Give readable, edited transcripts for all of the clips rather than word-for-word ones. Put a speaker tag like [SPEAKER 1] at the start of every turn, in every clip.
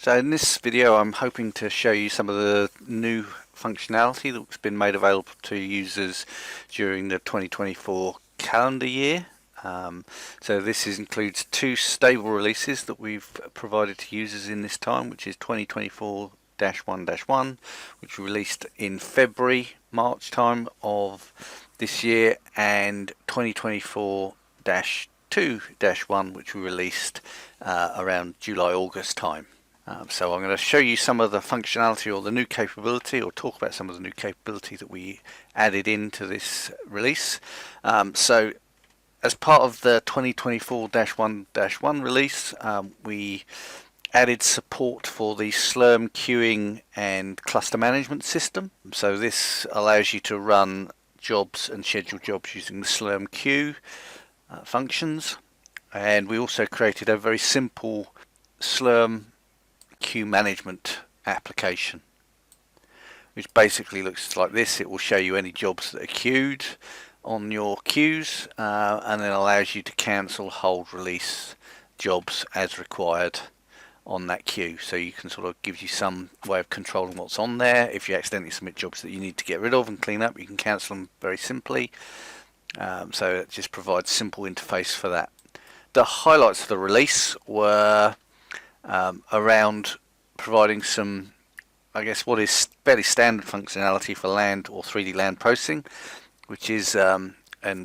[SPEAKER 1] So in this video I'm hoping to show you some of the new functionality that's been made available to users during the 2024 calendar year. So this includes two stable releases that we've provided to users in this time, which is 2024-1-1, which we released in February, March time of this year, and 2024-2-1, which we released around July, August time. So I'm going to show you some of the functionality or the new capability, or talk about some of the new capability that we added into this release. So as part of the 2024-1-1 release, we added support for the Slurm queuing and cluster management system. So this allows you to run jobs and schedule jobs using the Slurm queue functions. And we also created a very simple Slurm queue management application, which basically looks like this. It will show you any jobs that are queued on your queues, and then allows you to cancel, hold, release jobs as required on that queue. So you can sort of give you some way of controlling what's on there. If you accidentally submit jobs that you need to get rid of and clean up, you can cancel them very simply. So it just provides simple interface for that. The highlights of the release were around providing some, I guess, what is fairly standard functionality for land or 3D land processing, which is, and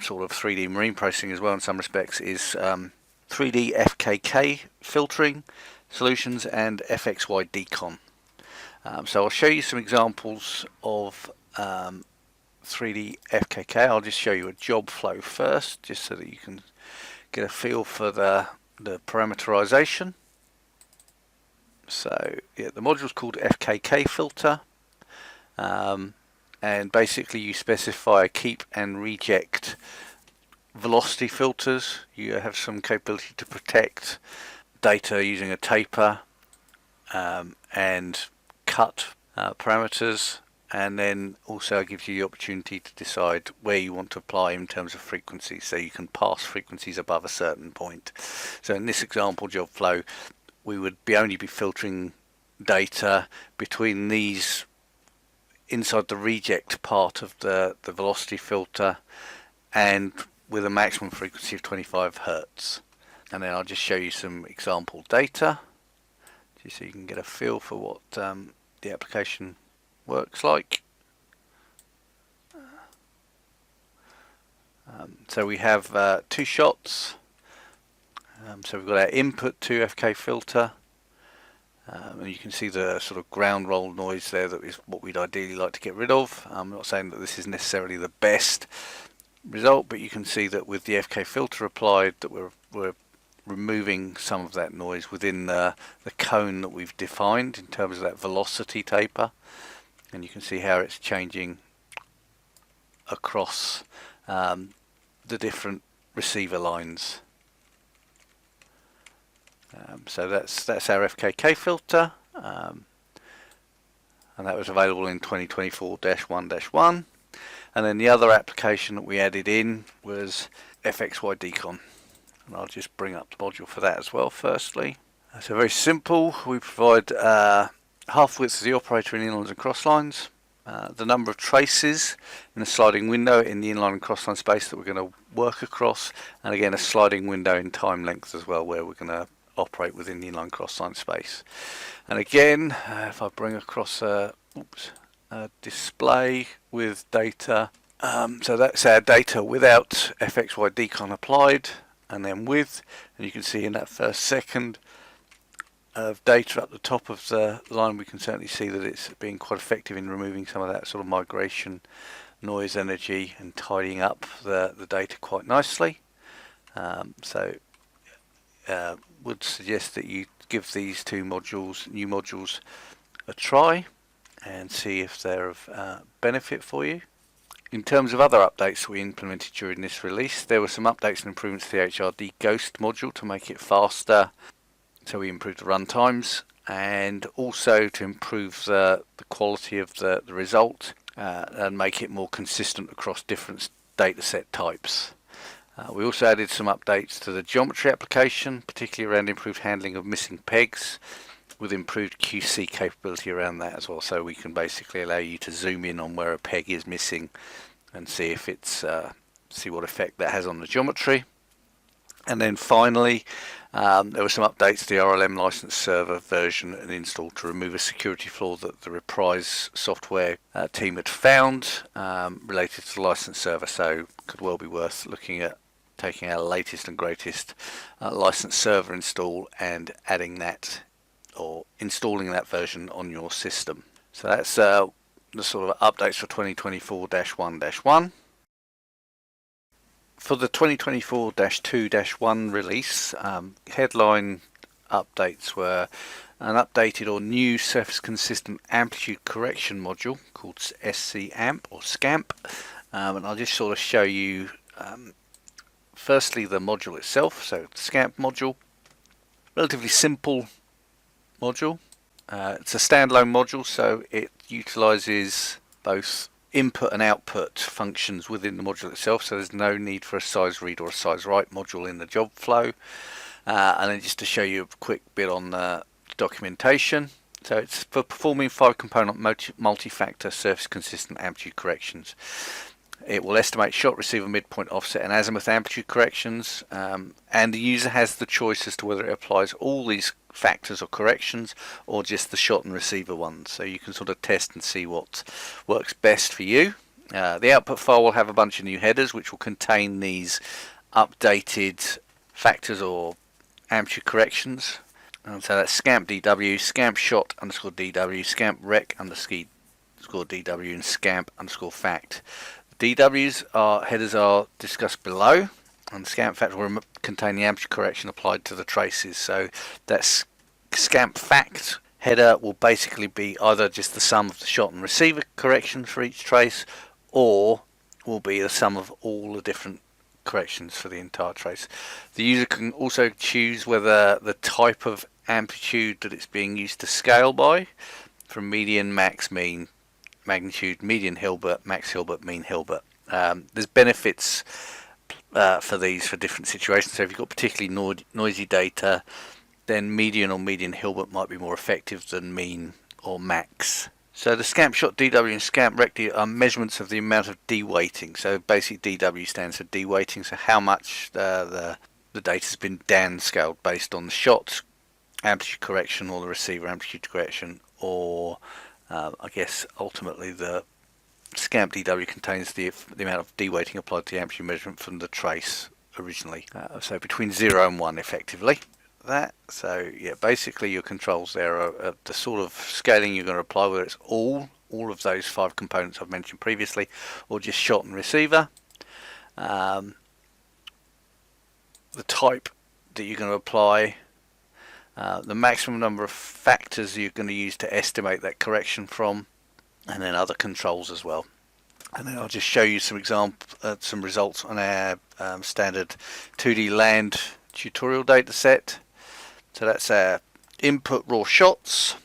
[SPEAKER 1] sort of 3D marine processing as well in some respects, is 3D FKK filtering solutions and FXY decon. So I'll show you some examples of 3D FKK. I'll just show you a job flow first, just so that you can get a feel for the parameterization. So yeah, the module is called FKK filter, and basically you specify keep and reject velocity filters. You have some capability to protect data using a taper, and cut parameters, and then also gives you the opportunity to decide where you want to apply in terms of frequency, so you can pass frequencies above a certain point. So in this example job flow, we would only be filtering data between these, inside the reject part of the velocity filter, and with a maximum frequency of 25 Hertz. And then I'll just show you some example data, just so you can get a feel for what the application works like. So we have two shots. So we've got our input to FK filter, and you can see the sort of ground roll noise there. That is what we'd ideally like to get rid of. I'm not saying that this is necessarily the best result, but you can see that with the FK filter applied, that we're removing some of that noise within the cone that we've defined in terms of that velocity taper, and you can see how it's changing across the different receiver lines. So that's our FKK filter, and that was available in 2024-1-1. And then the other application that we added in was FXY decon, and I'll just bring up the module for that as well firstly. So very simple. We provide half width of the operator in inlines and crosslines, the number of traces in a sliding window in the inline and crossline space that we're going to work across, and again a sliding window in time length as well, where we're going to operate within the inline crossline space. And again, if I bring across a display with data, so that's our data without FXY decon applied, and then with, and you can see in that first second of data at the top of the line, we can certainly see that it's being quite effective in removing some of that sort of migration noise energy and tidying up the data quite nicely. So would suggest that you give these two new modules a try and see if they're of benefit for you. In terms of other updates we implemented during this release, there were some updates and improvements to the HRD Ghost module to make it faster. So we improved the run times, and also to improve the quality of the result, and make it more consistent across different dataset types. We also added some updates to the geometry application, particularly around improved handling of missing pegs, with improved QC capability around that as well, so we can basically allow you to zoom in on where a peg is missing and see if it's see what effect that has on the geometry. And then finally, there were some updates to the RLM license server version and install to remove a security flaw that the Reprise software team had found related to the license server, so could well be worth looking at taking our latest and greatest license server install and adding that or installing that version on your system. So that's the sort of updates for 2024-1-1. For the 2024-2-1 release, headline updates were an updated or new surface consistent amplitude correction module called SCAMP or SCAMP, and I'll just sort of show you firstly the module itself. So the SCAMP module, relatively simple module. It's a standalone module, so it utilizes both input and output functions within the module itself, so there's no need for a size read or a size write module in the job flow. And then just to show you a quick bit on the documentation, so it's for performing 5-component multi-factor surface consistent amplitude corrections. It will estimate shot, receiver, midpoint, offset and azimuth amplitude corrections, and the user has the choice as to whether it applies all these factors or corrections or just the shot and receiver ones, so you can sort of test and see what works best for you. The output file will have a bunch of new headers which will contain these updated factors or amplitude corrections, and so that's scamp DW, scamp shot underscore DW, scamp rec underscore DW and scamp underscore fact. DW's headers are discussed below, and the scamp fact will contain the amplitude correction applied to the traces. So that scamp fact header will basically be either just the sum of the shot and receiver corrections for each trace, or will be the sum of all the different corrections for the entire trace. The user can also choose whether the type of amplitude that it's being used to scale by, from median, max, mean, magnitude, median Hilbert, max Hilbert, mean Hilbert. There's benefits for these for different situations. So if you've got particularly noisy data, then median or median Hilbert might be more effective than mean or max. So the scamp shot DW and scamp rec are measurements of the amount of deweighting. So basically DW stands for deweighting, so how much the data has been downscaled based on the shot amplitude correction or the receiver amplitude correction, or I guess ultimately the scamp DW contains the amount of deweighting applied to the amplitude measurement from the trace originally. So between 0 and 1 effectively. So yeah, basically your controls there are the sort of scaling you're going to apply, whether it's all of those 5 components I've mentioned previously, or just shot and receiver. The type that you're going to apply, the maximum number of factors you're going to use to estimate that correction from, and then other controls as well. And then I'll just show you some some results on our standard 2D land tutorial data set. So that's our input raw shots,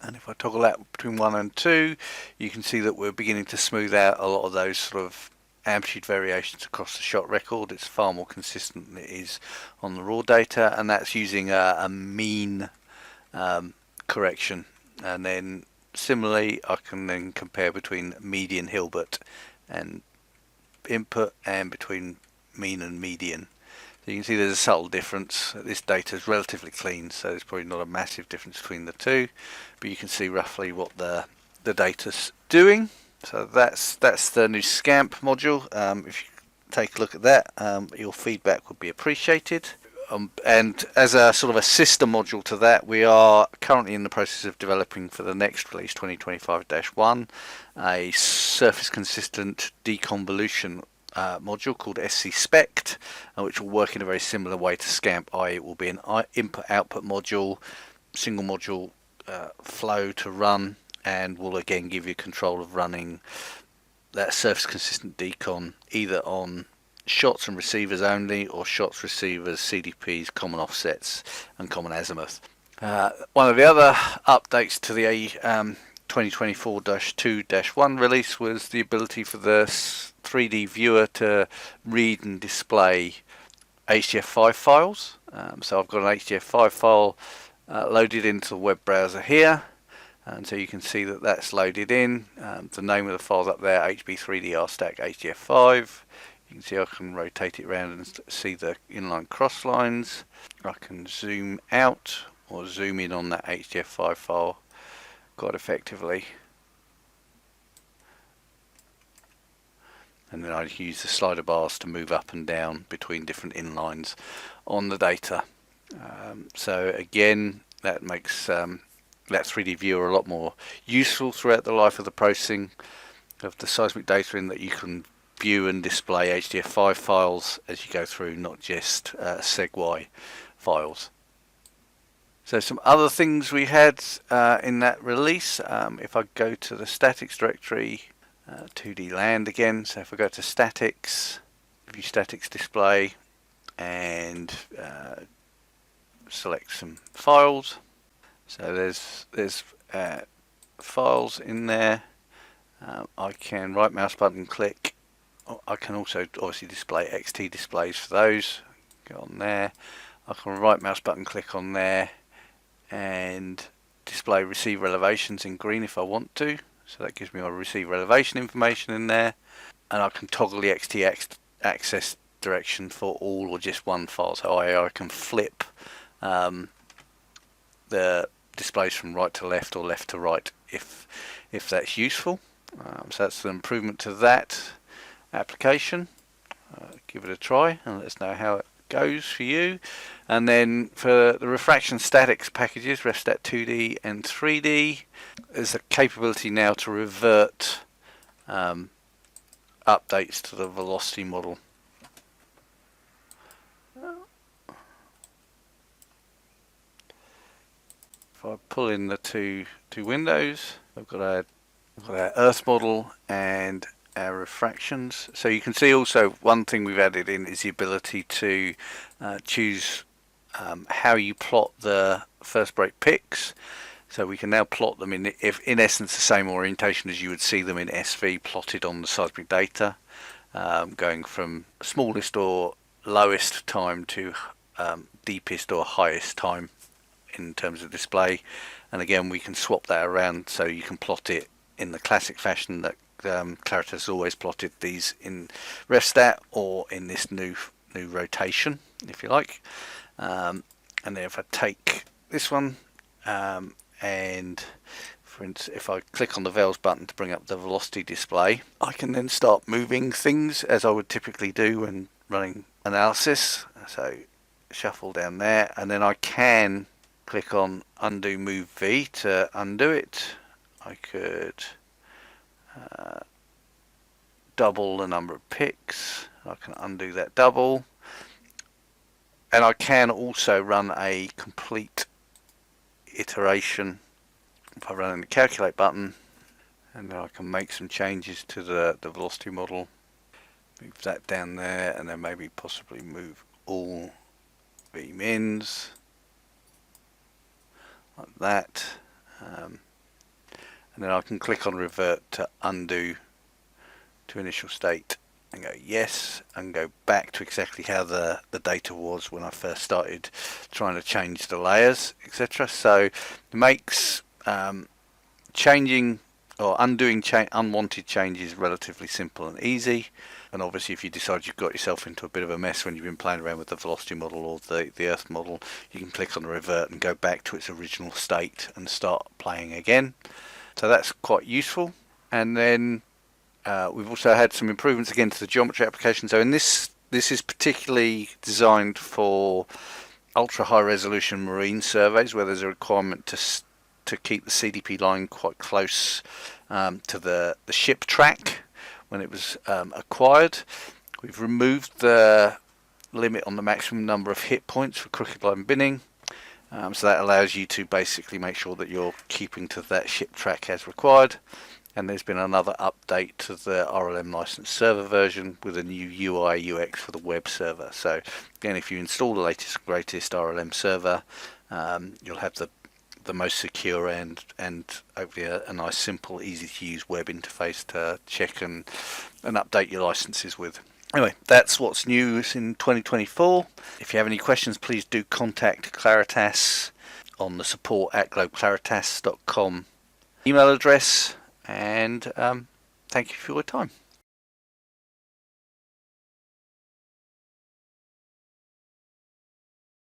[SPEAKER 1] and if I toggle that between 1 and 2, you can see that we're beginning to smooth out a lot of those sort of amplitude variations across the shot record. It's far more consistent than it is on the raw data, and that's using a mean correction. And then similarly I can then compare between median Hilbert and input and between mean and median. So you can see there's a subtle difference. This data is relatively clean, so there's probably not a massive difference between the two, but you can see roughly what the data's doing. So that's the new SCAMP module. If you take a look at that, your feedback would be appreciated. And as a sort of a sister module to that, we are currently in the process of developing for the next release, 2025-1, a surface consistent deconvolution module called SC-SPECT, which will work in a very similar way to SCAMP, i.e. it will be an input-output module, single module flow to run, and will again give you control of running that surface consistent decon either on shots and receivers only, or shots, receivers, CDPs, common offsets and common azimuth. One of the other updates to the 2024-2-1 release was the ability for the 3D viewer to read and display HDF5 files. So I've got an HDF5 file loaded into the web browser here, and so you can see that that's loaded in. The name of the file's up there, HB3DRstack HDF5. You can see I can rotate it around and see the inline cross lines. I can zoom out or zoom in on that HDF5 file quite effectively. And then I use the slider bars to move up and down between different inlines on the data. So again, that makes that 3D viewer a lot more useful throughout the life of the processing of the seismic data, in that you can view and display HDF5 files as you go through, not just SegY files. So some other things we had in that release, if I go to the statics directory, 2D land again, so if I go to statics, view statics display, and select some files. So there's files in there. I can right mouse button click. I can also obviously display XT displays for those. Go on there. I can right mouse button click on there and display receive elevations in green if I want to. So that gives me my receive elevation information in there, and I can toggle the XT access direction for all or just one file. So I can flip the displays from right to left or left to right if that's useful. So that's an improvement to that application. Give it a try and let us know how it goes for you. And then for the refraction statics packages, RefStat 2D and 3D, there's a capability now to revert updates to the velocity model. If I pull in the two windows, I've got our Earth model and our refractions. So you can see also one thing we've added in is the ability to choose how you plot the first break picks. So we can now plot them in essence the same orientation as you would see them in SV plotted on the seismic data, going from smallest or lowest time to deepest or highest time in terms of display. And again, we can swap that around, so you can plot it in the classic fashion that Claritas has always plotted these in RefStat, or in this new rotation, if you like. And then if I take this one and for instance, if I click on the Vels button to bring up the velocity display, I can then start moving things as I would typically do when running analysis. So shuffle down there, and then I can click on undo move V to undo it. I could double the number of picks. I can undo that double, and I can also run a complete iteration if I run in the calculate button, and then I can make some changes to the velocity model, move that down there, and then maybe possibly move all V mins like that, and then I can click on revert to undo to initial state and go yes, and go back to exactly how the data was when I first started trying to change the layers, etc. So it makes changing or undoing unwanted changes relatively simple and easy. And obviously if you decide you've got yourself into a bit of a mess when you've been playing around with the velocity model or the Earth model, you can click on the revert and go back to its original state and start playing again. So that's quite useful. And then we've also had some improvements again to the geometry application. So in this is particularly designed for ultra high resolution marine surveys where there's a requirement to keep the CDP line quite close to the ship track when it was acquired. We've removed the limit on the maximum number of hit points for crooked line binning. So that allows you to basically make sure that you're keeping to that ship track as required. And there's been another update to the RLM licensed server version with a new UI UX for the web server. So again, if you install the latest and greatest RLM server, you'll have the most secure and hopefully a nice, simple, easy to use web interface to check and update your licenses with. Anyway, that's what's new in 2024. If you have any questions, please do contact Claritas on the support@globeclaritas.com email address, and thank you for your time.